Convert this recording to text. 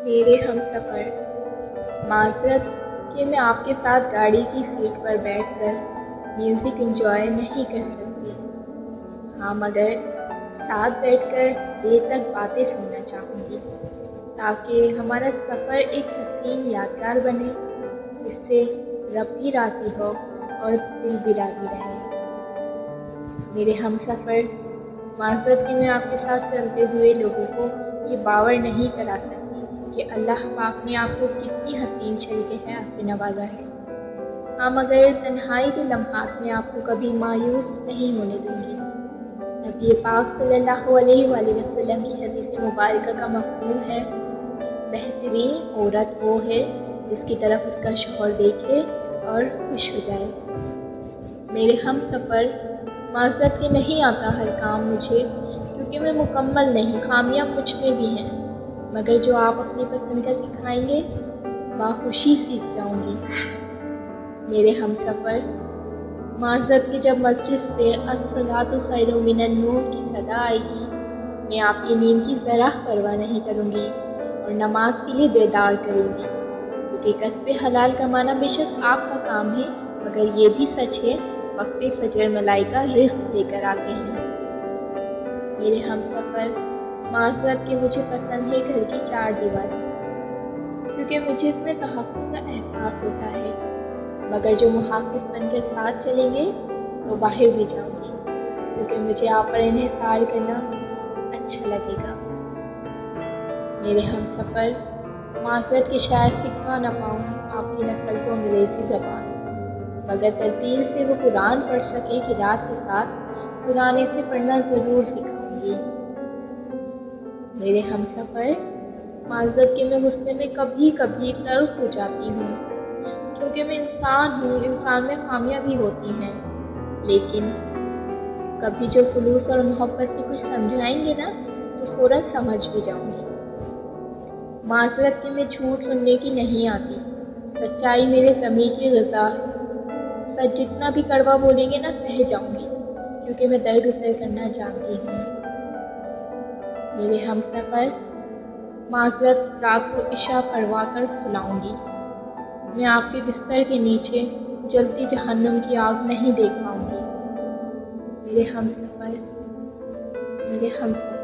میرے ہم سفر، معذرت کہ میں آپ کے ساتھ گاڑی کی سیٹ پر بیٹھ کر میوزک انجوائے نہیں کر سکتی، ہاں مگر ساتھ بیٹھ کر دیر تک باتیں سننا چاہوں گی تاکہ ہمارا سفر ایک حسین یادگار بنے جس سے رب بھی راضی ہو اور دل بھی راضی رہے۔ میرے ہم سفر، معذرت کہ میں آپ کے ساتھ چلتے ہوئے لوگوں کو یہ باور نہیں کرا سکتی کہ اللہ پاک نے آپ کو کتنی حسین شریک حیات سے نوازا ہے، ہاں مگر تنہائی کے لمحات میں آپ کو کبھی مایوس نہیں ہونے دوں گی۔ نبی پاک صلی اللہ علیہ وآلہ وسلم کی حدیث مبارکہ کا مفہوم ہے، بہترین عورت وہ ہے جس کی طرف اس کا شوہر دیکھے اور خوش ہو جائے۔ میرے ہم سفر، معذرت کہ نہیں آتا ہر کام مجھے کیونکہ میں مکمل نہیں، خامیاں مجھ میں بھی ہیں، مگر جو آپ اپنی پسند کا سکھائیں گے باخوشی سیکھ جاؤں گی۔ میرے ہم سفر، معذرت کہ جب مسجد سے الصلاۃ خیر من النوم کی صدا آئے گی میں آپ کی نیند کی ذرا پرواہ نہیں کروں گی اور نماز کے لیے بیدار کروں گی، کیونکہ کسب حلال کمانا بے شک آپ کا کام ہے، مگر یہ بھی سچ ہے وقت فجر ملائکہ رزق لے کر آتے ہیں۔ میرے ہم سفر، معذرت کہ مجھے پسند ہے گھر کی چار دیواری، کیونکہ مجھے اس میں تحفظ کا احساس ہوتا ہے، مگر جو محافظ بن کر ساتھ چلیں گے تو باہر بھی جاؤں گی کیونکہ مجھے آپ پر انحصار کرنا اچھا لگے گا۔ میرے ہم سفر، معذرت کہ شاید سکھا نہ پاؤں آپ کی نسل کو انگریزی زبان، مگر ترتیل سے وہ قرآن پڑھ سکیں کہ رات کے ساتھ قرآن سے پڑھنا ضرور سکھاؤں گی۔ میرے ہم سفر، معذرت کہ میں غصے میں کبھی کبھی تلخ ہو جاتی ہوں، کیونکہ میں انسان ہوں، انسان میں خامیاں بھی ہوتی ہیں، لیکن کبھی جو خلوص اور محبت سے کچھ سمجھائیں گے نا تو فوراً سمجھ بھی جاؤں گی۔ معذرت کہ میں جھوٹ سننے کی نہیں آتی، سچائی میرے ضمیر کی غذا ہے، سچ جتنا بھی کڑوا بولیں گے نا سہ جاؤں گی کیونکہ میں درگزر کرنا جانتی ہوں۔ میرے ہم سفر، معذرت رات کو عشاء پڑھوا کر سلاؤں گی، میں آپ کے بستر کے نیچے جلتی جہنم کی آگ نہیں دیکھ پاؤں گی۔ میرے ہم سفر، میرے ہم سفر۔